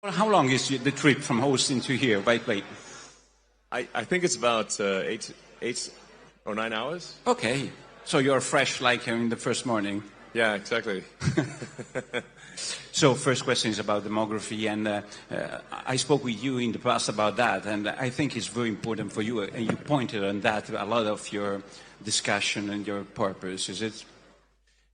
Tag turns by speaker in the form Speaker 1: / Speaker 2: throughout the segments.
Speaker 1: Well, how long is the trip from Austin to here by plane?
Speaker 2: I think it's about 8 or 9 hours.
Speaker 1: Okay, so you're fresh like in the first morning.
Speaker 2: Yeah, exactly.
Speaker 1: So first question is about demography, and I spoke with you in the past about that, and I think it's very important for you, and you pointed on that a lot of your discussion and your purpose. Is it?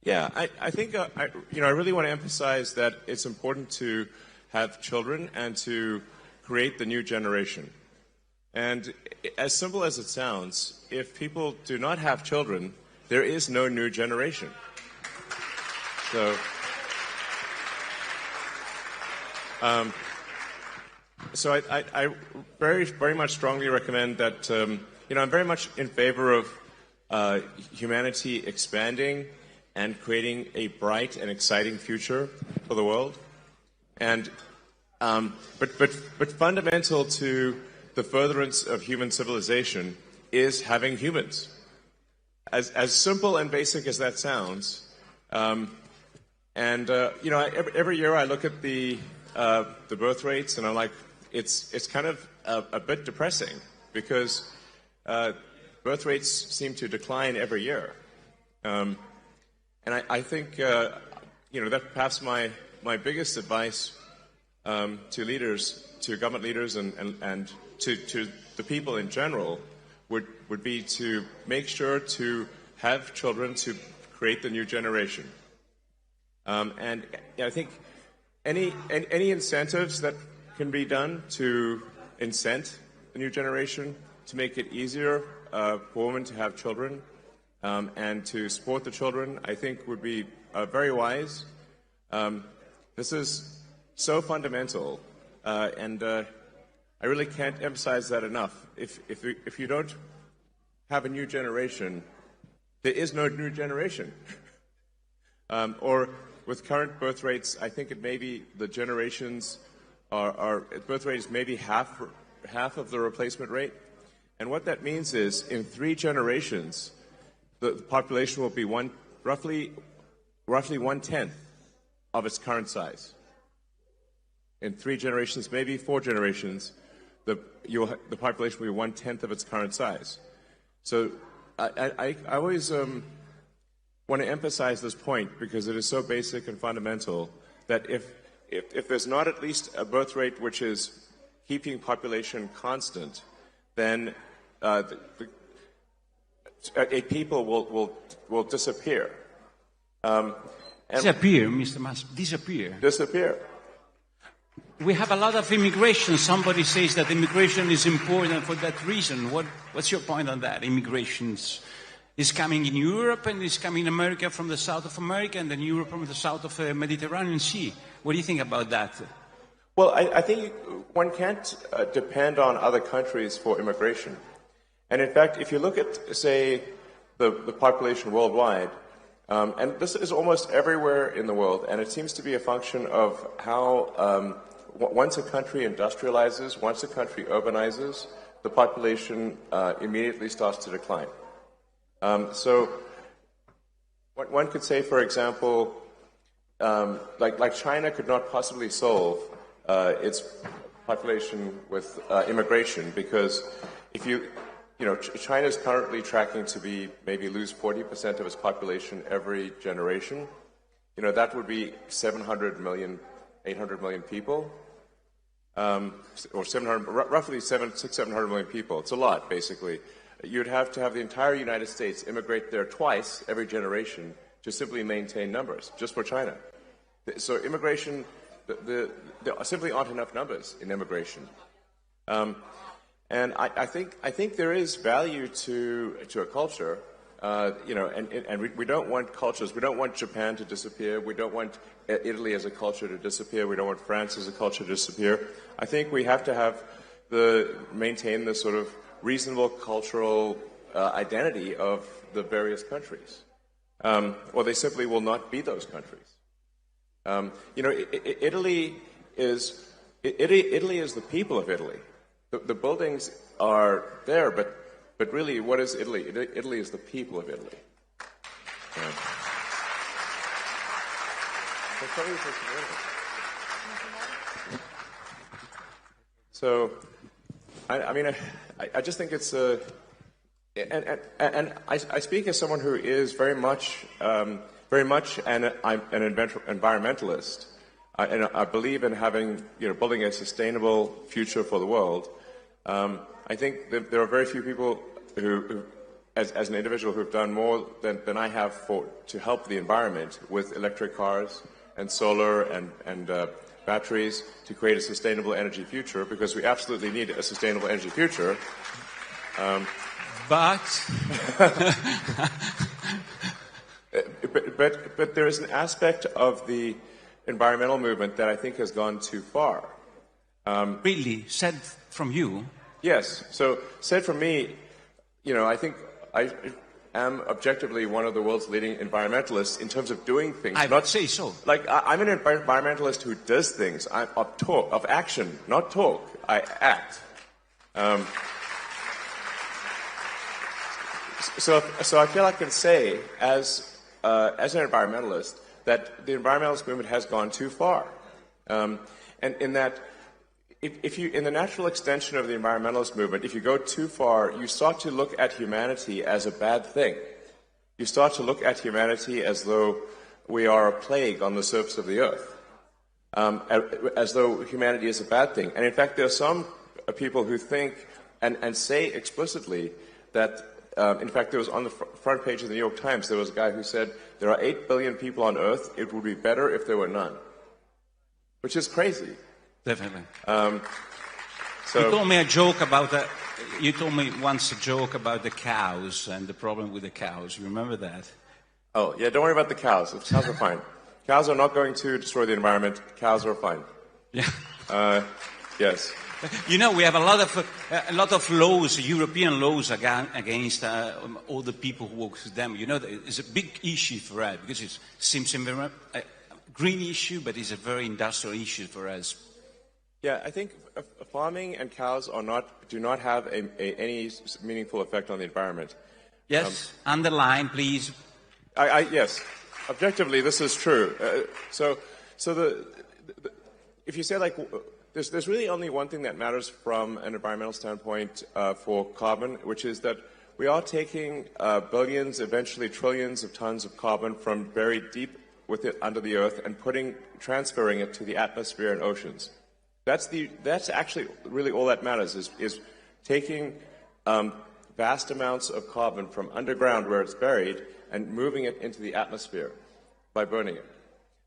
Speaker 2: Yeah, I think I really want to emphasize that it's important to have children and to create the new generation. And as simple as it sounds, if people do not have children, there is no new generation. So I very, very much strongly recommend that, I'm very much in favor of humanity expanding and creating a bright and exciting future for the world. And, but fundamental to the furtherance of human civilization is having humans. As simple and basic as that sounds, every year I look at the birth rates, and I'm like, it's kind of a bit depressing because birth rates seem to decline every year, and I think that perhaps my biggest advice to leaders, to government leaders, and to the people in general would be to make sure to have children to create the new generation. And I think any incentives that can be done to incent the new generation, to make it easier for women to have children and to support the children, I think would be very wise. This is so fundamental, and I really can't emphasize that enough. If you don't have a new generation, there is no new generation. Or with current birth rates, I think it may be the generations birth rate is maybe half of the replacement rate. And what that means is in 3 generations, the population will be roughly 1/10 of its current size. In 3 generations, maybe 4 generations, the population will be 1/10 of its current size. So I always want to emphasize this point because it is so basic and fundamental that if there's not at least a birth rate which is keeping population constant, then a people will disappear.
Speaker 1: Disappear, Mr. Musk, disappear.
Speaker 2: Disappear.
Speaker 1: We have a lot of immigration. Somebody says that immigration is important for that reason. What's your point on that? Immigration is coming in Europe and is coming in America from the south of America and then Europe from the south of the Mediterranean Sea. What do you think about that?
Speaker 2: Well, I think one can't depend on other countries for immigration. And in fact, if you look at, say, the population worldwide, and this is almost everywhere in the world, and it seems to be a function of how once a country industrializes, once a country urbanizes, the population immediately starts to decline. So one could say, for example, like China could not possibly solve its population with immigration because China is currently tracking to be maybe lose 40% of its population every generation. That would be 700 million, 800 million people, or 700 million people. It's a lot, basically. You'd have to have the entire United States immigrate there twice every generation to simply maintain numbers, just for China. So immigration, there simply aren't enough numbers in immigration. And I think there is value to a culture, and we don't want cultures. We don't want Japan to disappear. We don't want Italy as a culture to disappear. We don't want France as a culture to disappear. I think we have to maintain the sort of reasonable cultural identity of the various countries, or they simply will not be those countries. Italy is the people of Italy. The buildings are there, but really, what is Italy? Italy is the people of Italy. Yeah. So, I mean, I just think it's a, and I speak as someone who is very much an environmentalist, and I believe in having, building a sustainable future for the world. I think that there are very few people who as an individual, who've done more than I have to help the environment with electric cars and solar and batteries to create a sustainable energy future, because we absolutely need a sustainable energy future.
Speaker 1: But
Speaker 2: there is an aspect of the environmental movement that I think has gone too far.
Speaker 1: Really, said from you?
Speaker 2: Yes. So said from me, I think I am objectively one of the world's leading environmentalists in terms of doing things.
Speaker 1: I would say so.
Speaker 2: Like, I'm an environmentalist who does things. I'm of action, not talk. I act. So I feel I can say, as an environmentalist, that the environmentalist movement has gone too far, and in that, if you, in the natural extension of the environmentalist movement, if you go too far, you start to look at humanity as a bad thing. You start to look at humanity as though we are a plague on the surface of the earth, as though humanity is a bad thing. And in fact, there are some people who think and say explicitly that. In fact, there was on the front page of the New York Times, there was a guy who said, there are 8 billion people on Earth, it would be better if there were none. Which is crazy.
Speaker 1: Definitely.
Speaker 2: So
Speaker 1: you told me a joke about that. You told me once a joke about the cows and the problem with the cows. You remember that?
Speaker 2: Oh, yeah, don't worry about the cows. The cows are fine. Cows are not going to destroy the environment. Cows are fine.
Speaker 1: Yeah.
Speaker 2: Yes.
Speaker 1: We have a lot of laws, European laws against all the people who work with them. It's a big issue for us because it seems a green issue, but it's a very industrial issue for us.
Speaker 2: Yeah, I think farming and cows do not have any meaningful effect on the environment.
Speaker 1: Yes, underline, please.
Speaker 2: Yes, objectively, this is true. If you say like. There's really only one thing that matters from an environmental standpoint for carbon, which is that we are taking billions, eventually trillions of tons of carbon from buried deep under the earth and transferring it to the atmosphere and oceans. That's actually really all that matters is taking vast amounts of carbon from underground where it's buried and moving it into the atmosphere by burning it.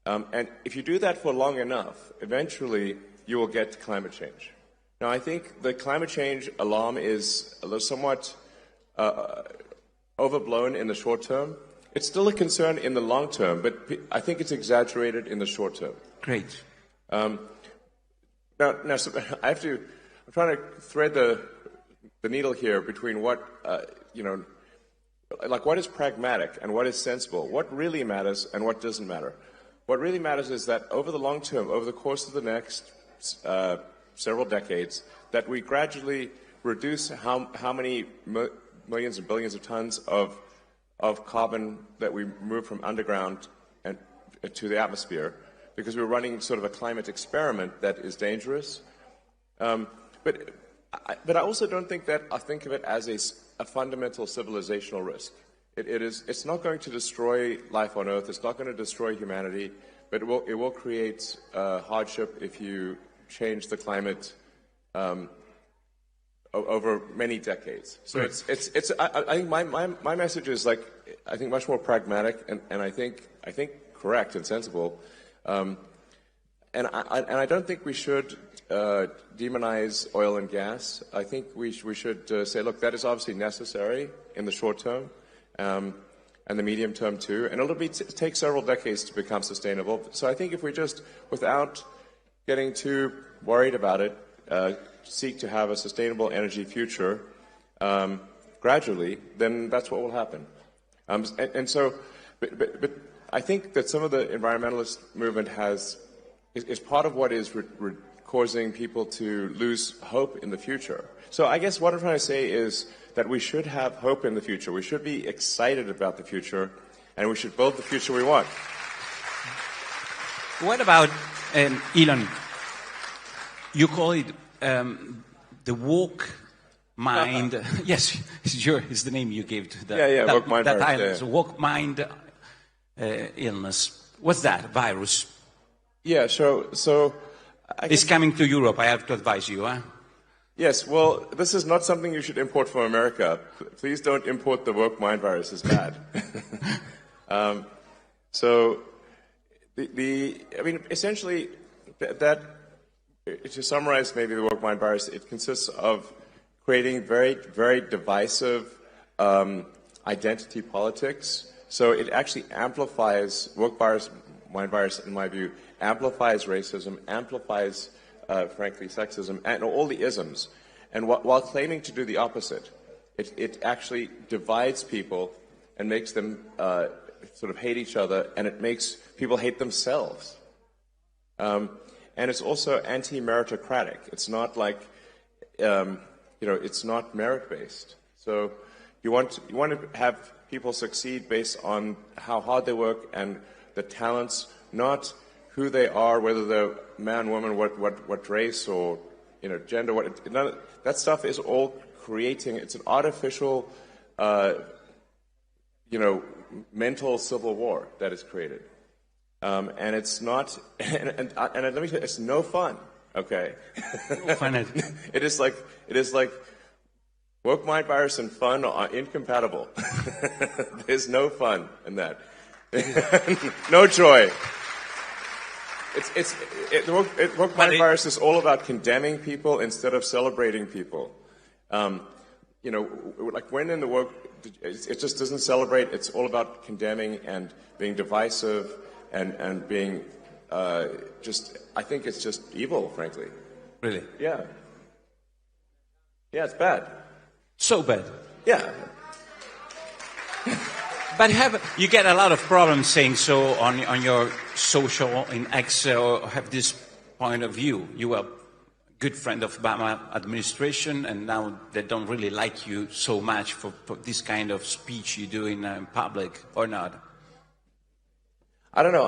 Speaker 2: And if you do that for long enough, eventually you will get climate change. Now, I think the climate change alarm is somewhat overblown in the short term. It's still a concern in the long term, but I think it's exaggerated in the short term.
Speaker 1: Great.
Speaker 2: Now, so I'm trying to thread the needle here between what, what is pragmatic and what is sensible, what really matters and what doesn't matter. What really matters is that over the long term, over the course of the next several decades, that we gradually reduce how many millions and billions of tons of carbon that we move from underground and to the atmosphere, because we're running sort of a climate experiment that is dangerous. But I also don't think that I think of it as a fundamental civilizational risk. It's not going to destroy life on Earth. It's not going to destroy humanity, but it will create hardship if you change the climate over many decades. So I think my message is I think much more pragmatic and I think correct and sensible. And I don't think we should demonize oil and gas. I think we should say, look, that is obviously necessary in the short term. And the medium term too, and it'll take several decades to become sustainable. So I think if we just, without getting too worried about it, seek to have a sustainable energy future gradually, then that's what will happen. But I think that some of the environmentalist movement is part of what is causing people to lose hope in the future. So I guess what I'm trying to say is that we should have hope in the future. We should be excited about the future, and we should build the future we want.
Speaker 1: What about, Elon, you call it the woke mind. Yes, it's the name you gave to
Speaker 2: that, woke mind
Speaker 1: that
Speaker 2: virus,
Speaker 1: illness. Woke mind illness. What's that virus?
Speaker 2: Yeah, so
Speaker 1: it's coming to Europe. I have to advise you, huh?
Speaker 2: Yes, well, this is not something you should import from America. Please don't import the woke mind virus. It's bad. So, I mean, essentially, that to summarize maybe the woke mind virus, it consists of creating very, very divisive identity politics. So it actually amplifies, woke mind virus, in my view, amplifies racism, amplifies frankly, sexism, and all the isms. And while claiming to do the opposite, it actually divides people and makes them sort of hate each other, and it makes people hate themselves. And it's also anti-meritocratic. It's not like, it's not merit-based. So you want to have people succeed based on how hard they work and the talents, not who they are, whether they're man, woman, what race or gender. That stuff is all creating. It's an artificial, mental civil war that is created, and it's not. And let me tell you, it's no fun. Okay,
Speaker 1: no fun.
Speaker 2: It is like woke mind virus and fun are incompatible. There's no fun in that. No joy. The woke mind virus is all about condemning people instead of celebrating people. Like when in the woke, it just doesn't celebrate. It's all about condemning and being divisive and being I think it's just evil, frankly.
Speaker 1: Really?
Speaker 2: Yeah. Yeah, it's bad.
Speaker 1: So bad.
Speaker 2: Yeah.
Speaker 1: But you get a lot of problems saying so on your social in X, or have this point of view. You were a good friend of Obama administration, and now they don't really like you so much for this kind of speech you do in public, or not?
Speaker 2: I don't know.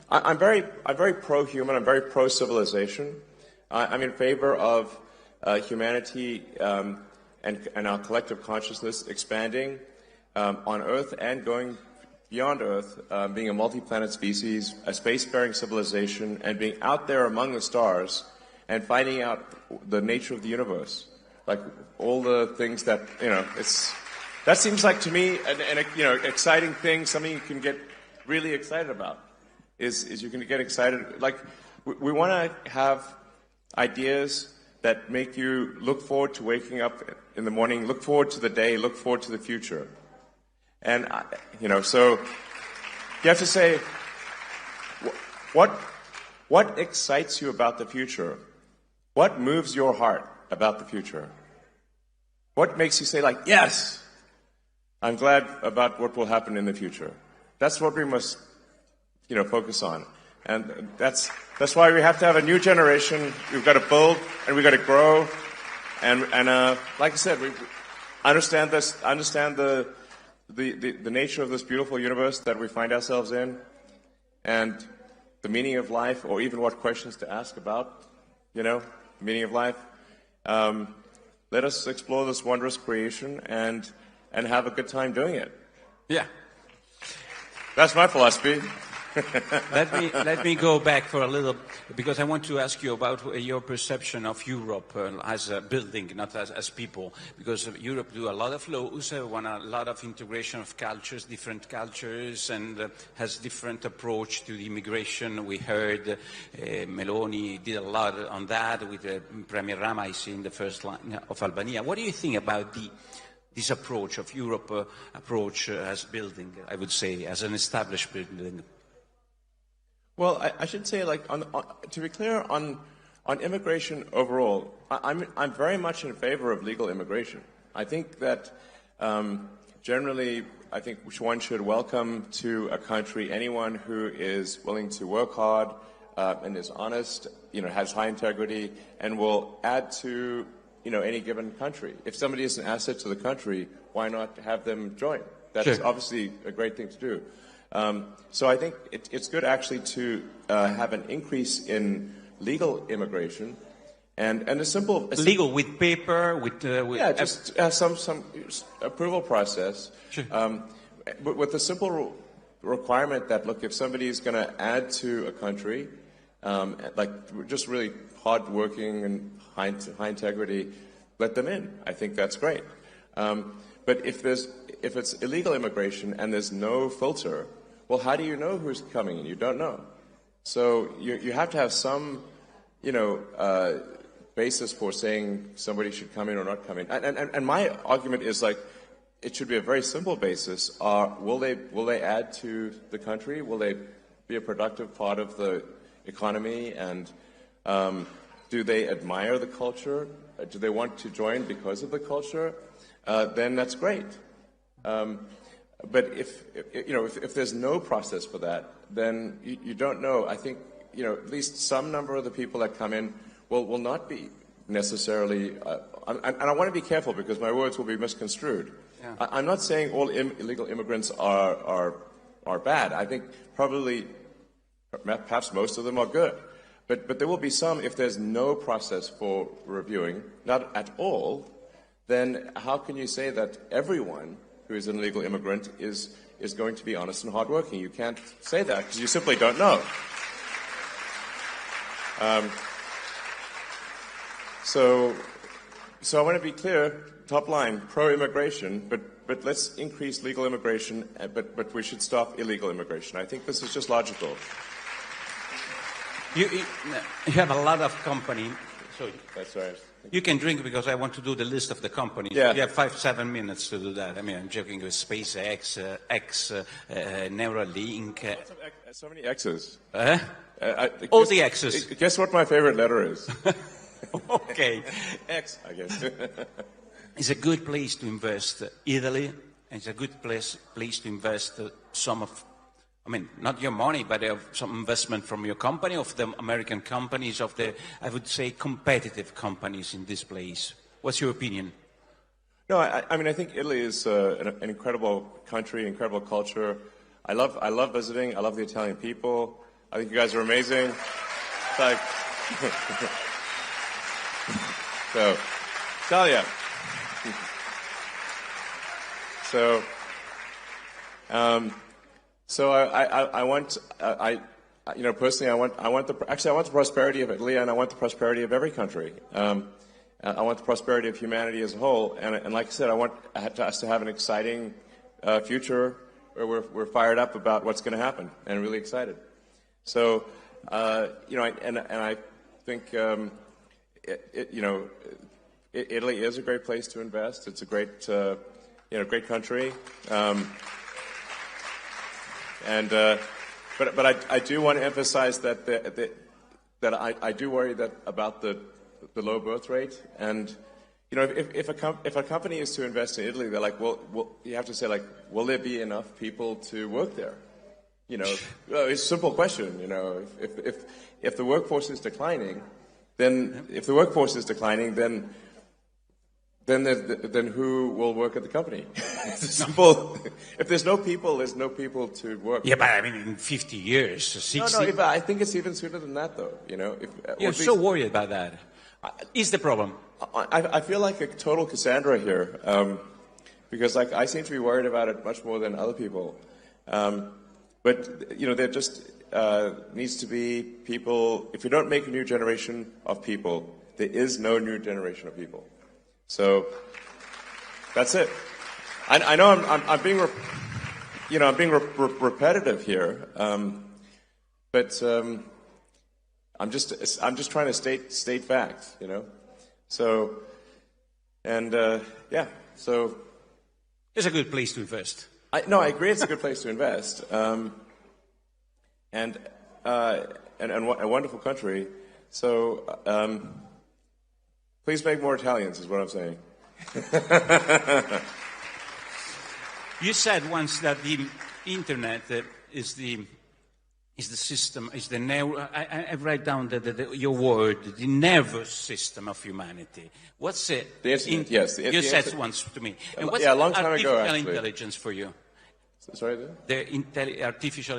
Speaker 2: I'm very pro-human. I'm very pro-civilization. I'm in favor of humanity. And our collective consciousness expanding on Earth and going beyond Earth, being a multi-planet species, a spacefaring civilization, and being out there among the stars and finding out the nature of the universe. Like all the things that, that seems like to me an exciting thing, something you can get really excited about, is you can get excited. Like we want to have ideas that make you look forward to waking up in the morning, look forward to the day, look forward to the future. And, so you have to say, what excites you about the future? What moves your heart about the future? What makes you say, like, yes, I'm glad about what will happen in the future? That's what we must, focus on. And that's why we have to have a new generation. We've got to build and we've got to grow. And like I said, we understand this, understand the nature of this beautiful universe that we find ourselves in, and the meaning of life, or even what questions to ask about, the meaning of life. Let us explore this wondrous creation and have a good time doing it.
Speaker 1: Yeah.
Speaker 2: That's my philosophy.
Speaker 1: Let me go back for a little, because I want to ask you about your perception of Europe as a building, not as people. Because Europe do a lot of laws, want a lot of integration of cultures, different cultures, and has different approach to the immigration. We heard Meloni did a lot on that with Premier Rama, I see, in the first line of Albania. What do you think about this approach of Europe, approach as building, I would say, as an established building?
Speaker 2: Well, I should say, to be clear, on immigration overall, I'm very much in favor of legal immigration. I think that generally, I think one should welcome to a country anyone who is willing to work hard and is honest, has high integrity, and will add to any given country. If somebody is an asset to the country, why not have them join? That's obviously a great thing to do. So I think it's good actually to have an increase in legal immigration, and a simple
Speaker 1: legal with paper, with
Speaker 2: yeah, just some approval process.
Speaker 1: Sure.
Speaker 2: But with the simple requirement that, look, if somebody is going to add to a country, like just really hardworking and high integrity, let them in. I think that's great. But if it's illegal immigration and there's no filter, well, how do you know who's coming in? You don't know. So you have to have some, basis for saying somebody should come in or not come in. And my argument is like, it should be a very simple basis. Will they add to the country? Will they be a productive part of the economy? And do they admire the culture? Do they want to join because of the culture? Then that's great. But if there's no process for that, then you don't know. I think at least some number of the people that come in will not be necessarily. And I want to be careful because my words will be misconstrued. Yeah. I'm not saying all illegal immigrants are bad. I think perhaps most of them are good. But there will be some, if there's no process for reviewing, not at all, then how can you say that everyone who is an illegal immigrant is going to be honest and hardworking? You can't say that because you simply don't know. So I want to be clear, top line, pro-immigration, but let's increase legal immigration, but we should stop illegal immigration. I think this is just logical.
Speaker 1: You have a lot of companies. So
Speaker 2: that's right.
Speaker 1: You can drink because I want to do the list of the companies.
Speaker 2: Yeah.
Speaker 1: You have 5-7 minutes to do that. I mean, I'm joking with SpaceX, Neuralink.
Speaker 2: So many X's.
Speaker 1: All the X's.
Speaker 2: Guess what my favorite letter is?
Speaker 1: Okay.
Speaker 2: X, I guess.
Speaker 1: It's a good place to invest. Italy, and it's a good place to invest some of, not your money, but some investment from your company, of the American companies, of the, I would say, competitive companies in this place. What's your opinion?
Speaker 2: No, I think Italy is an incredible country, incredible culture. I love visiting. I love the Italian people. I think you guys are amazing. It's like, so, Italia. So I want personally I want the prosperity of Italy, and I want the prosperity of every country. I want the prosperity of humanity as a whole, and like I said, I want us to have an exciting future where we're fired up about what's going to happen and really excited. So I think Italy is a great place to invest. It's a great great country. But I do want to emphasize that I do worry about the low birth rate, and if a company is to invest in Italy, they're like, well, you have to say, like, will there be enough people to work there? It's a simple question. If the workforce is declining, then then who will work at the company? It's simple. If there's no people, there's no people to work.
Speaker 1: Yeah, but in 50 years, 60...
Speaker 2: No, I think it's even sooner than that, though.
Speaker 1: You're so worried about that. Is the problem?
Speaker 2: I feel like a total Cassandra here, because I seem to be worried about it much more than other people. But there just needs to be people. If you don't make a new generation of people, there is no new generation of people. So that's it. I know I'm being repetitive here, but I'm just trying to state facts, So so
Speaker 1: it's a good place to invest.
Speaker 2: I agree, it's a good place to invest, and a wonderful country. So. Please make more Italians, is what I'm saying.
Speaker 1: You said once that the internet is the system, is the I write down your word, the nervous system of humanity. What's it?
Speaker 2: The internet, yes.
Speaker 1: You said once to me. And what's
Speaker 2: a long time ago,
Speaker 1: artificial
Speaker 2: actually.
Speaker 1: Intelligence for you?
Speaker 2: Sorry?
Speaker 1: Artificial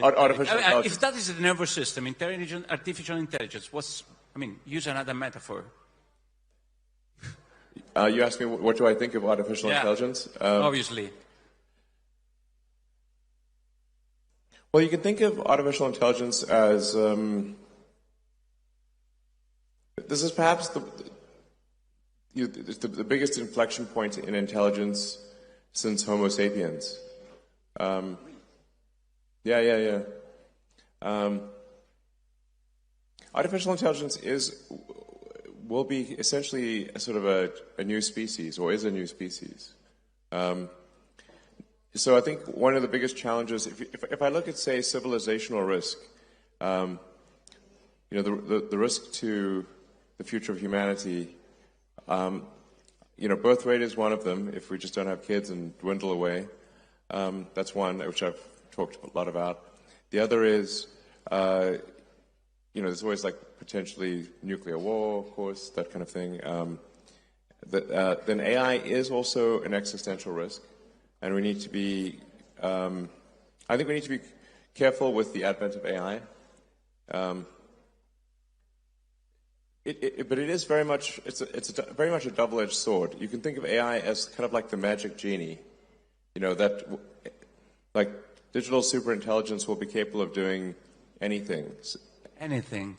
Speaker 2: intelligence.
Speaker 1: If that is the nervous system, artificial intelligence, what's I mean, use another metaphor.
Speaker 2: You asked me what do I think of artificial intelligence?
Speaker 1: Obviously.
Speaker 2: Well, you can think of artificial intelligence as this is perhaps the biggest inflection point in intelligence since Homo sapiens. Artificial intelligence will be essentially a sort of a new species, or is a new species. So I think one of the biggest challenges, if I look at, say, civilizational risk, the risk to the future of humanity, birth rate is one of them. If we just don't have kids and dwindle away, that's one which I've talked a lot about. The other is, there's always like potentially nuclear war, of course, that kind of thing. Then AI is also an existential risk. And we need to be, I think we need to be careful with the advent of AI. But it is very much, very much a double-edged sword. You can think of AI as kind of like the magic genie, that like digital superintelligence will be capable of doing anything.
Speaker 1: Anything.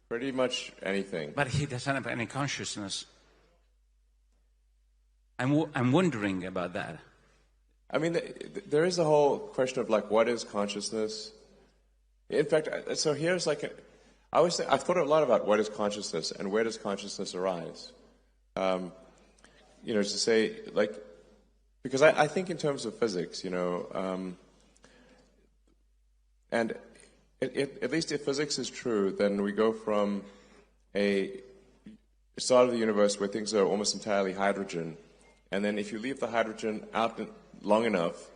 Speaker 2: Pretty much anything.
Speaker 1: But he doesn't have any consciousness. I'm wondering about that.
Speaker 2: I mean, there is a whole question of like, what is consciousness? In fact, so here's like, I've thought a lot about what is consciousness and where does consciousness arise. To say like, because I think in terms of physics, and at least if physics is true, then we go from a start of the universe where things are almost entirely hydrogen, and then if you leave the hydrogen out long enough,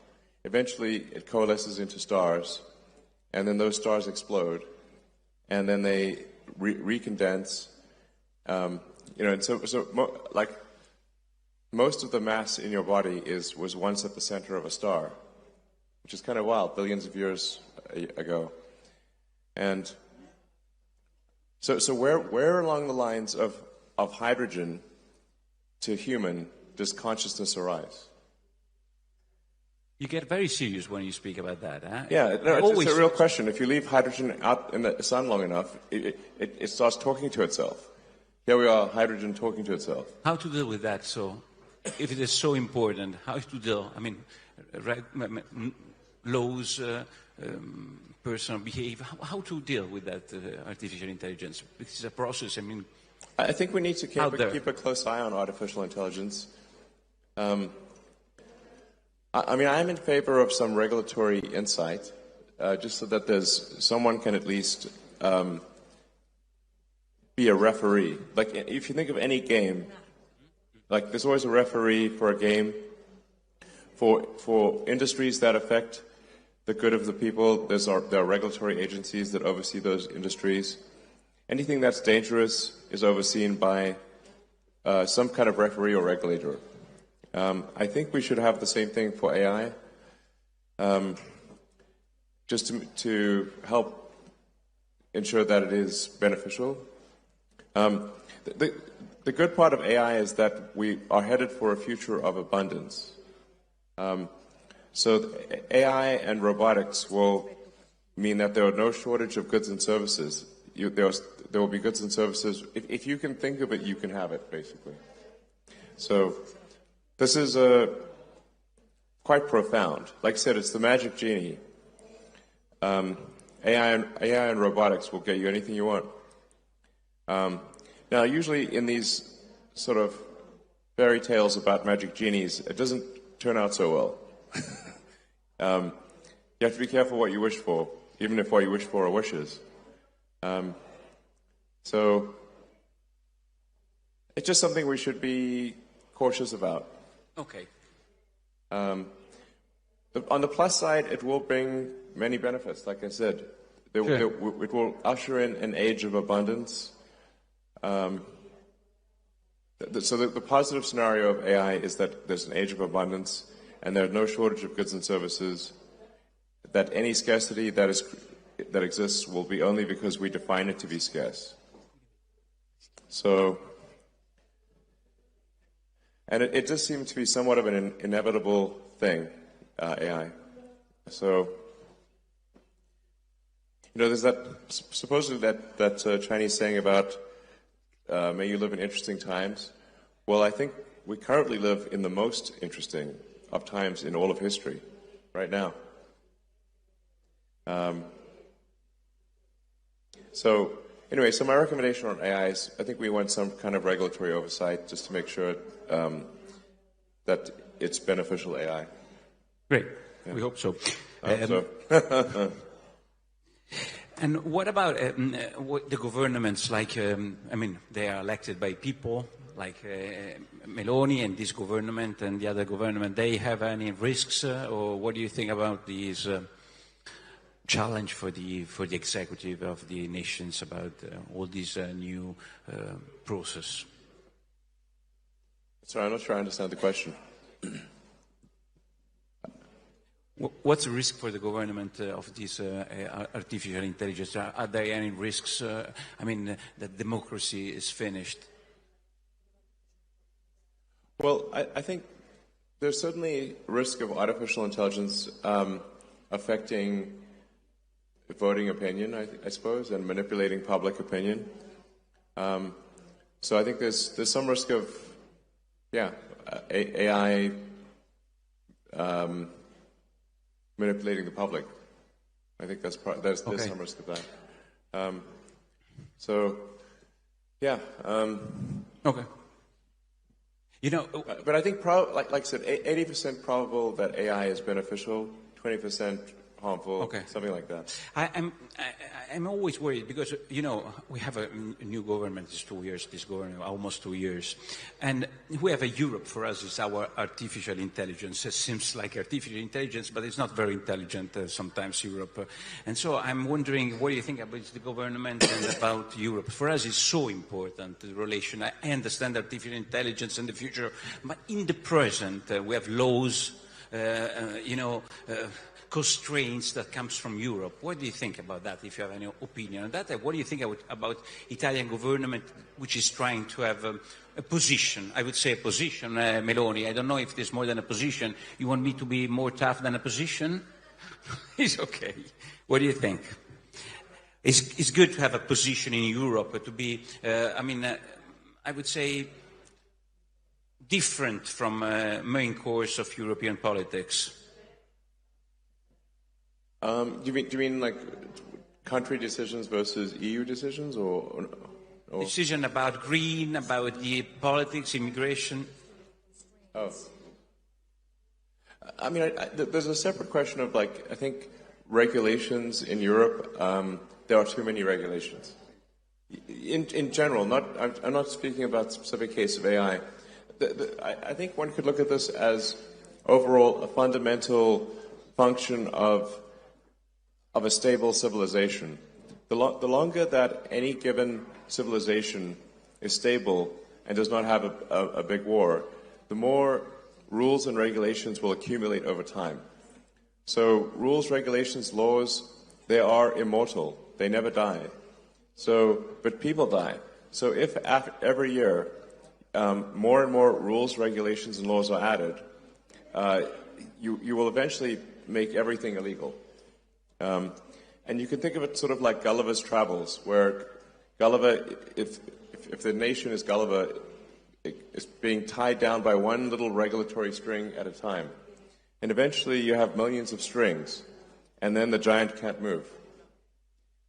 Speaker 2: eventually it coalesces into stars, and then those stars explode, and then they recondense, and like most of the mass in your body was once at the center of a star, which is kind of wild, billions of years ago, and so where along the lines of hydrogen to human does consciousness arise?
Speaker 1: You get very serious when you speak about that, huh?
Speaker 2: Yeah, no, it's a real question. If you leave hydrogen out in the sun long enough, it starts talking to itself. Here we are, hydrogen talking to itself.
Speaker 1: How to deal with that? So, if it is so important, how to deal? I mean, laws, personal behavior. How to deal with that artificial intelligence? This is a process. I mean,
Speaker 2: I think we need to keep a close eye on artificial intelligence. I'm in favor of some regulatory insight, just so that someone can at least be a referee. Like, if you think of any game, like there's always a referee for a game. For industries that affect the good of the people, there are regulatory agencies that oversee those industries. Anything that's dangerous is overseen by some kind of referee or regulator. I think we should have the same thing for AI, just to help ensure that it is beneficial. The good part of AI is that we are headed for a future of abundance. So AI and robotics will mean that there are no shortage of goods and services. There will be goods and services. If you can think of it, you can have it, basically. So this is quite profound. Like I said, it's the magic genie. AI and robotics will get you anything you want. Now, usually in these sort of fairy tales about magic genies, it doesn't turn out so well. You have to be careful what you wish for, even if what you wish for are wishes. So it's just something we should be cautious about.
Speaker 1: Okay.
Speaker 2: On the plus side, it will bring many benefits, like I said. It will usher in an age of abundance. So the positive scenario of AI is that there's an age of abundance, and there's no shortage of goods and services, that any scarcity that exists will be only because we define it to be scarce. So, and it does seem to be somewhat of an inevitable thing, AI. So, there's that supposedly that Chinese saying about may you live in interesting times. Well, I think we currently live in the most interesting of times in all of history, right now. So anyway, so my recommendation on AI is I think we want some kind of regulatory oversight just to make sure that it's beneficial AI.
Speaker 1: Great. Yeah. We hope so.
Speaker 2: I hope so.
Speaker 1: And what about the governments? Like, they are elected by people, like Meloni and this government and the other government. They have any risks, or what do you think about these challenge for the executive of the nations about all this new process?
Speaker 2: Sorry, I'm not sure I understand the question.
Speaker 1: What's the risk for the government of this artificial intelligence? Are there any risks? That democracy is finished?
Speaker 2: Well, I think there's certainly risk of artificial intelligence affecting voting opinion, I suppose, and manipulating public opinion. So I think there's some risk of, AI manipulating the public. I think there's some risk of that.
Speaker 1: Okay.
Speaker 2: But I think, like I said, 80% probable that AI is beneficial, 20% harmful, something like that.
Speaker 1: I'm always worried because, we have a new government, it's 2 years, this government, almost 2 years. And we have a Europe, for us, is our artificial intelligence. It seems like artificial intelligence, but it's not very intelligent sometimes, Europe. And so I'm wondering, what do you think about the government and about Europe? For us, it's so important, the relation. I understand artificial intelligence in the future, but in the present, we have laws, constraints that comes from Europe. What do you think about that, if you have any opinion on that? What do you think about Italian government, which is trying to have a position, I would say a position, Meloni? I don't know if there's more than a position. You want me to be more tough than a position? It's okay. What do you think? It's good to have a position in Europe, to be, I would say, different from main course of European politics.
Speaker 2: Do you mean like country decisions versus EU decisions, or?
Speaker 1: Decision about green, about the politics, immigration?
Speaker 2: Oh. There's a separate question of, I think regulations in Europe, there are too many regulations. In general, I'm not speaking about a specific case of AI. I think one could look at this as overall a fundamental function of a stable civilization. The longer that any given civilization is stable and does not have a big war, the more rules and regulations will accumulate over time. So rules, regulations, laws, they are immortal. They never die. But people die. So if every year more and more rules, regulations, and laws are added, you will eventually make everything illegal. And you can think of it sort of like Gulliver's Travels, where Gulliver, if the nation is Gulliver, is being tied down by one little regulatory string at a time. And eventually you have millions of strings, and then the giant can't move.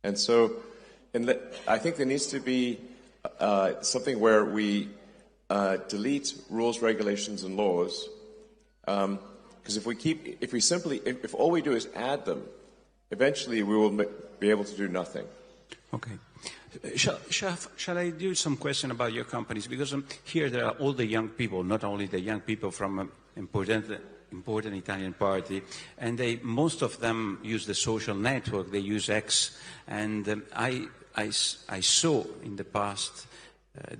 Speaker 2: And so I think there needs to be something where we delete rules, regulations, and laws, because if all we do is add them, eventually we will be able to do nothing.
Speaker 1: Okay. Shall I do some question about your companies? Because here there are all the young people, not only the young people from important Italian party, and most of them use the social network. They use X, and I saw in the past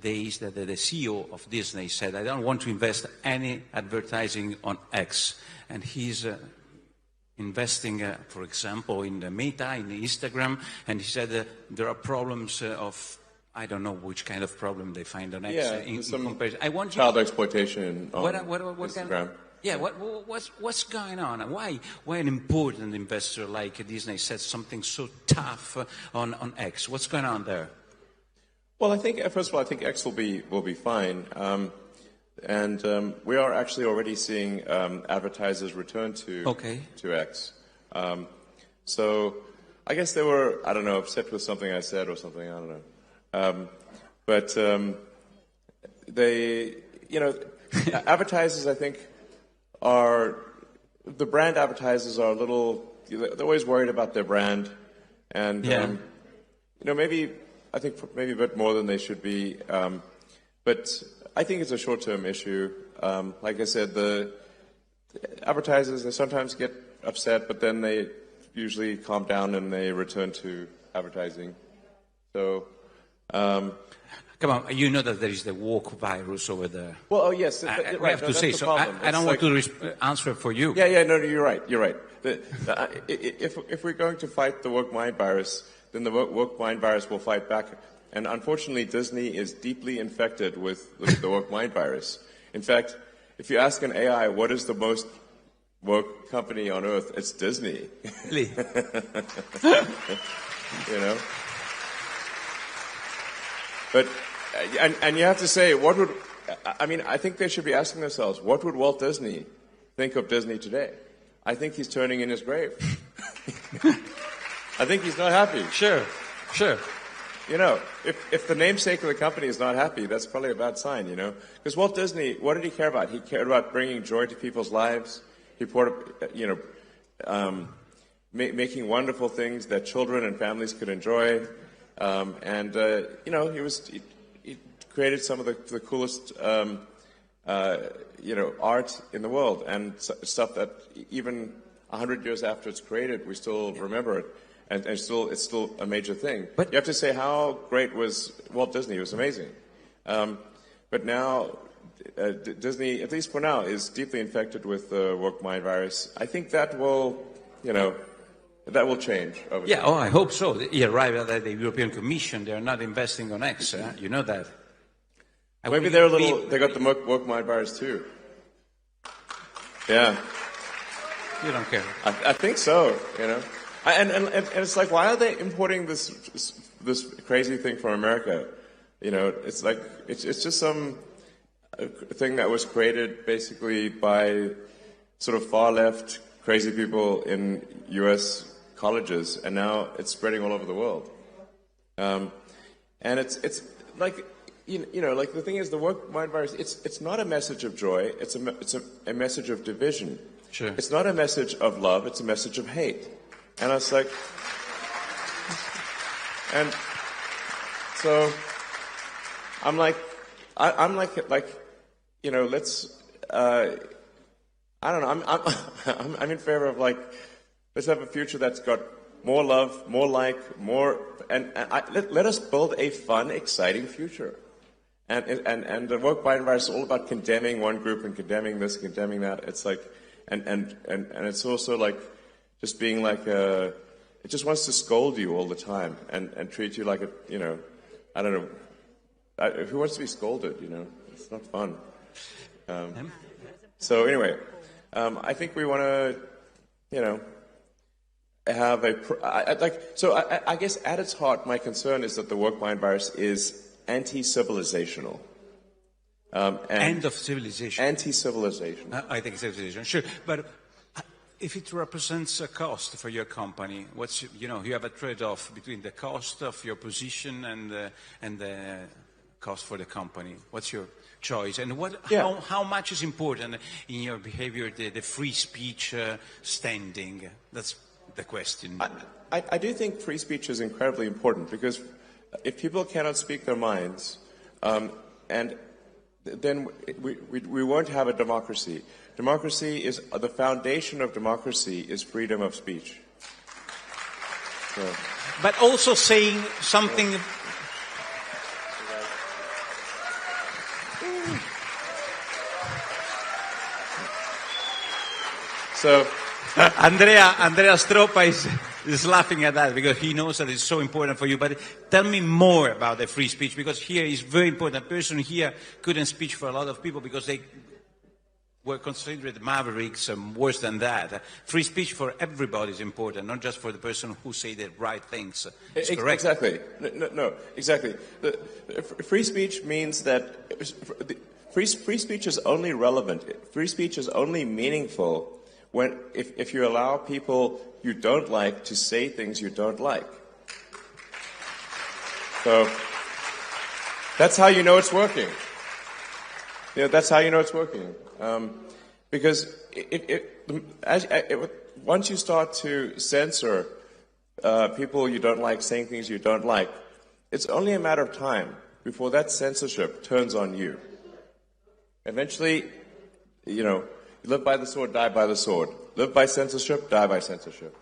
Speaker 1: days that the CEO of Disney said, "I don't want to invest any advertising on X," and he's investing, for example, in the Meta, in the Instagram, and he said there are problems of I don't know which kind of problem they find on X.
Speaker 2: Yeah,
Speaker 1: in
Speaker 2: some
Speaker 1: comparison. I want
Speaker 2: child exploitation on
Speaker 1: what
Speaker 2: Instagram.
Speaker 1: kind of, yeah, what's going on? Why an important investor like Disney said something so tough on X? What's going on there?
Speaker 2: Well, I think first of all, I think X will be fine, and we are actually already seeing advertisers return to X. So I guess they were, I don't know, upset with something I said or something. I don't know, but they, advertisers, I think, the brand advertisers are a little, they're always worried about their brand, and maybe I think maybe a bit more than they should be, but I think it's a short-term issue. Like I said, the advertisers, they sometimes get upset, but then they usually calm down and they return to advertising. So,
Speaker 1: come on, you know that there is the woke virus over there.
Speaker 2: Well, oh yes,
Speaker 1: I have to say so. I don't want to answer for you.
Speaker 2: Yeah, no, you're right. If we're going to fight the woke mind virus, then the woke mind virus will fight back. And unfortunately, Disney is deeply infected with the woke mind virus. In fact, if you ask an AI what is the most woke company on earth, it's Disney.
Speaker 1: Really?
Speaker 2: But and you have to say, I think they should be asking themselves, what would Walt Disney think of Disney today? I think he's turning in his grave. I think he's not happy.
Speaker 1: Sure.
Speaker 2: If the namesake of the company is not happy, that's probably a bad sign, Because Walt Disney, what did he care about? He cared about bringing joy to people's lives. He making wonderful things that children and families could enjoy. He created some of the coolest, art in the world, and stuff that even 100 years after it's created, we still remember it. And it's still a major thing. But you have to say, how great was Walt Disney? It was amazing. But now, Disney, at least for now, is deeply infected with the woke mind virus. I think that will, that will change over time.
Speaker 1: Yeah, I hope so. You're right that the European Commission, they're not investing on X. You know that.
Speaker 2: Maybe they got the woke mind virus too. Yeah.
Speaker 1: You don't care.
Speaker 2: I think so, And it's like, why are they importing this crazy thing from America? It's like it's just some thing that was created basically by sort of far left crazy people in U.S. colleges, and now it's spreading all over the world. And it's like like the thing is, the woke mind virus. It's not a message of joy. It's a message of division.
Speaker 1: Sure.
Speaker 2: It's not a message of love. It's a message of hate. And I was like, and so I'm like, let's, I don't know, I'm in favor of let's have a future that's got more love, more more, and let us build a fun, exciting future. And the woke mind virus is all about condemning one group and condemning this, condemning that. It's like, and it's also like, just being it just wants to scold you all the time and treat you like I don't know. Who wants to be scolded, It's not fun. So anyway, I think we want to, have I guess at its heart, my concern is that the woke mind virus is anti-civilizational.
Speaker 1: End of civilization.
Speaker 2: Anti-civilization.
Speaker 1: I think civilization, sure. But if it represents a cost for your company, you have a trade-off between the cost of your position and the cost for the company. What's your choice? And how much is important in your behavior, the free speech standing? That's the question.
Speaker 2: I do think free speech is incredibly important, because if people cannot speak their minds, and then we won't have a democracy. Democracy is the foundation of democracy is freedom of speech. So.
Speaker 1: But also saying something.
Speaker 2: So
Speaker 1: Andrea Stroppa is is laughing at that because he knows that it's so important for you. But tell me more about the free speech, because here is very important. A person here couldn't speak for a lot of people because they were considered mavericks and worse than that. Free speech for everybody is important, not just for the person who say the right things. It's correct.
Speaker 2: Exactly. No, exactly. Free speech means that free speech is only relevant. Free speech is only meaningful if you allow people you don't like to say things you don't like. So that's how you know it's working. That's how you know it's working. Because once you start to censor people you don't like saying things you don't like, it's only a matter of time before that censorship turns on you. Eventually, you live by the sword, die by the sword. Live by censorship, die by censorship.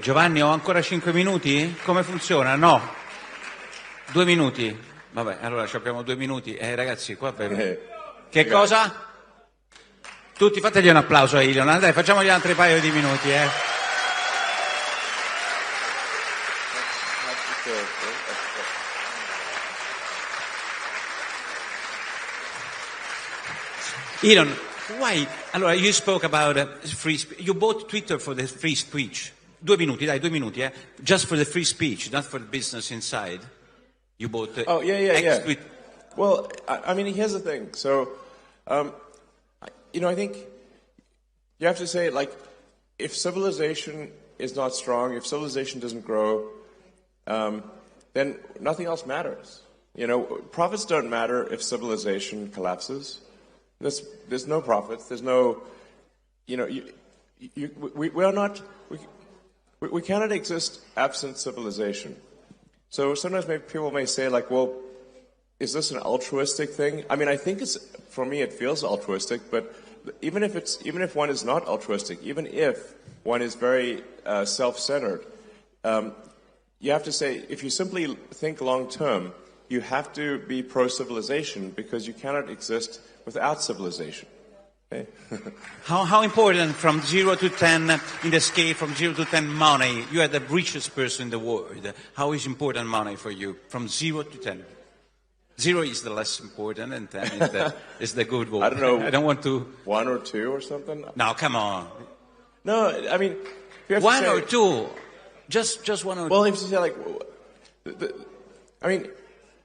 Speaker 1: Giovanni, ho ancora 5 minuti? Come funziona? No. 2 minuti. Vabbè, allora abbiamo 2 minuti. Ragazzi, qua Che cosa? Tutti fategli un applauso a Elon. Dai, facciamogli altri paio di minuti, Elon, why? Allora, you spoke about free speech. You bought Twitter for the free speech. 2 minuti, dai, 2 minuti, Just for the free speech, not for the business inside. You bought
Speaker 2: Twitter. Well, I mean, here's the thing. So, I think you have to say, like, if civilization is not strong, if civilization doesn't grow, then nothing else matters. Profits don't matter if civilization collapses. There's no profits. There's no, we cannot exist absent civilization. So sometimes people may say, like, well, is this an altruistic thing? I mean, I think for me, it feels altruistic, but even if one is not altruistic, even if one is very self-centered, you have to say, if you simply think long-term, you have to be pro-civilization because you cannot exist without civilization. Okay?
Speaker 1: How important from 0 to 10 in the scale from 0 to 10 money? You are the richest person in the world. How is important money for you from 0 to 10? 0 is the less important and 10 is the good one.
Speaker 2: I don't know.
Speaker 1: I don't want to...
Speaker 2: 1 or 2 or something?
Speaker 1: No, come on.
Speaker 2: No, I mean... You have
Speaker 1: 1
Speaker 2: to say,
Speaker 1: or 2. Just 1 or 2.
Speaker 2: Well, if you say, like...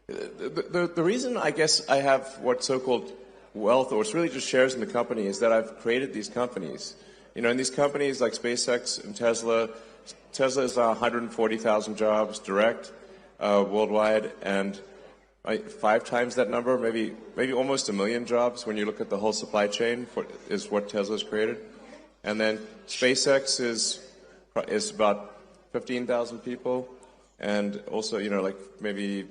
Speaker 2: The reason I guess I have what so-called wealth, or it's really just shares in the company, is that I've created these companies. And these companies like SpaceX and Tesla is 140,000 jobs direct worldwide, and 5 times that number, maybe almost 1 million jobs when you look at the whole supply chain is what Tesla's created. And then SpaceX is about 15,000 people, and also, like maybe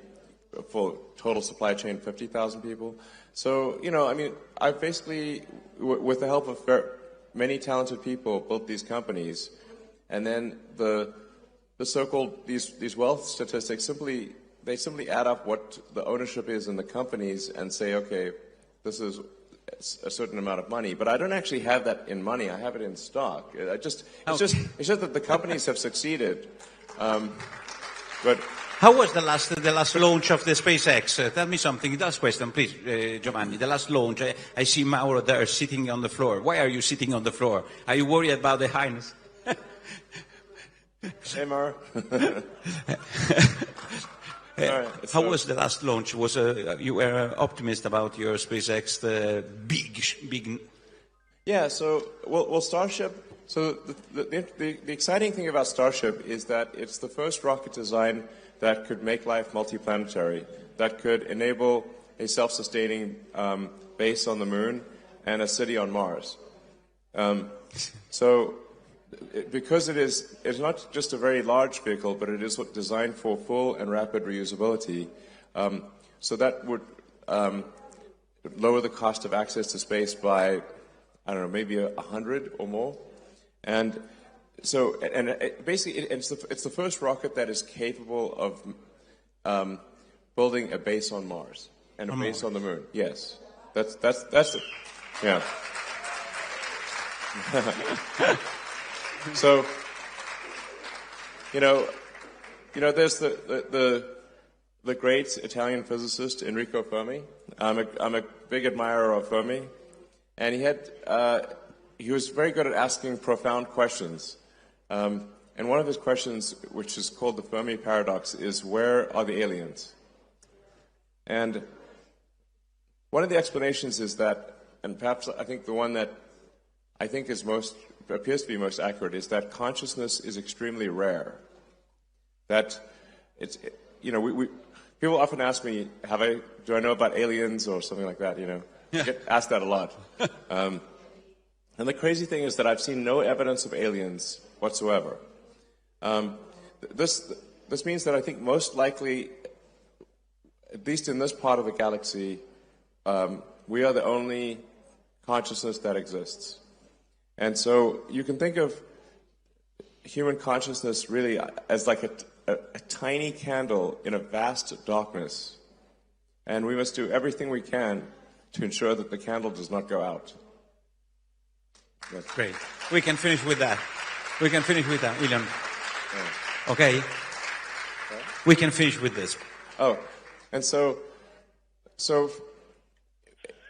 Speaker 2: for total supply chain, 50,000 people. So, I mean, I've basically, with the help of many talented people, built these companies, and then the so-called these wealth statistics simply add up what the ownership is in the companies and say, okay, this is a certain amount of money. But I don't actually have that in money. I have it in stock. It's just that the companies have succeeded. But
Speaker 1: how was the last launch of the SpaceX? Tell me something. Last question, please, Giovanni. The last launch. I see Mauro there sitting on the floor. Why are you sitting on the floor? Are you worried about the highness?
Speaker 2: Hey, Mauro.
Speaker 1: How was the last launch? You were optimist about your SpaceX, the big?
Speaker 2: Yeah. So, well, Starship. So the exciting thing about Starship is that it's the first rocket design that could make life multiplanetary, that could enable a self-sustaining base on the moon and a city on Mars. Because it's not just a very large vehicle, but it is designed for full and rapid reusability. So that would lower the cost of access to space by, I don't know, maybe 100 or more. And so, basically, it's the first rocket that is capable of building a base on Mars and a base on the moon. Yes, that's it. Yeah. There's the great Italian physicist Enrico Fermi. I'm a big admirer of Fermi, and he was very good at asking profound questions. And one of his questions, which is called the Fermi paradox, is where are the aliens? And one of the explanations is that, and perhaps I think the one that I think appears to be most accurate, is that consciousness is extremely rare. That people often ask me, do I know about aliens or something like that? Yeah. I get asked that a lot. And the crazy thing is that I've seen no evidence of aliens whatsoever. This means that I think most likely, at least in this part of the galaxy, we are the only consciousness that exists. And so you can think of human consciousness really as like a tiny candle in a vast darkness. And we must do everything we can to ensure that the candle does not go out. Yes.
Speaker 1: Great. We can finish with that. Elon.
Speaker 2: Yeah.
Speaker 1: Okay. We can finish with this.
Speaker 2: Oh, and so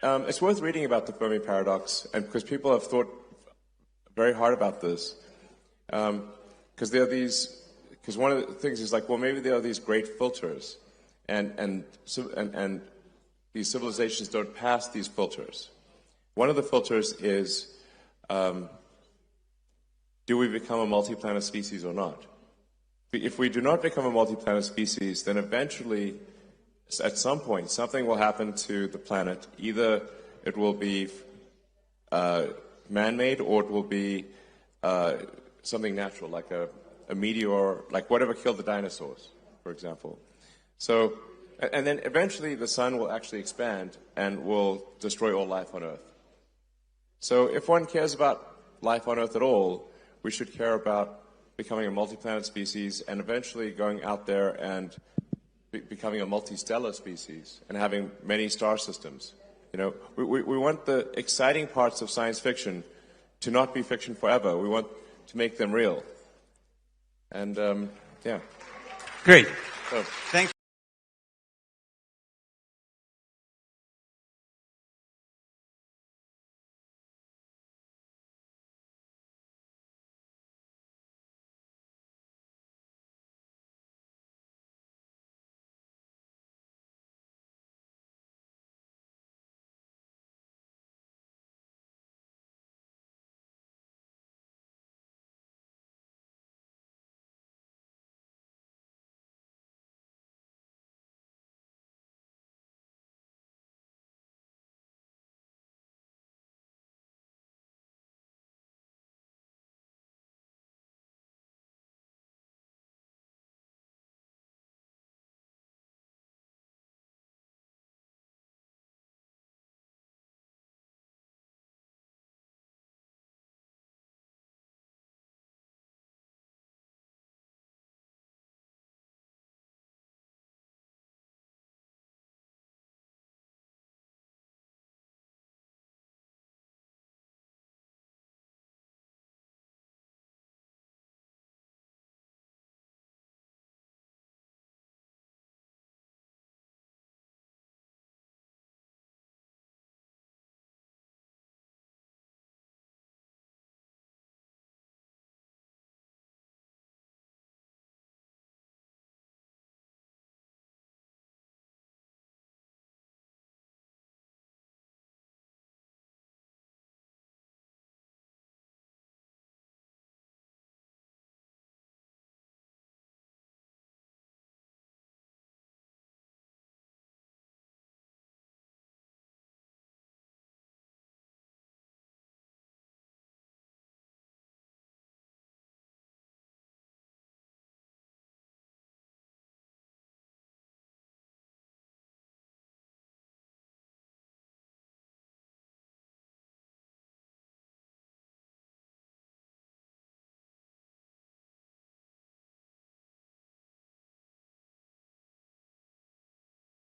Speaker 2: it's worth reading about the Fermi paradox, and because people have thought very hard about this, because one of the things is like, well, maybe there are these great filters, and these civilizations don't pass these filters. One of the filters is, do we become a multi-planet species or not? If we do not become a multi-planet species, then eventually, at some point, something will happen to the planet. Either it will be man-made, or it will be something natural, like a meteor, like whatever killed the dinosaurs, for example. So, and then eventually the sun will actually expand and will destroy all life on Earth. So if one cares about life on Earth at all, we should care about becoming a multi-planet species and eventually going out there and becoming a multi-stellar species and having many star systems. We want the exciting parts of science fiction to not be fiction forever. We want to make them real. And, yeah.
Speaker 1: Great.
Speaker 2: So.
Speaker 1: Thank you.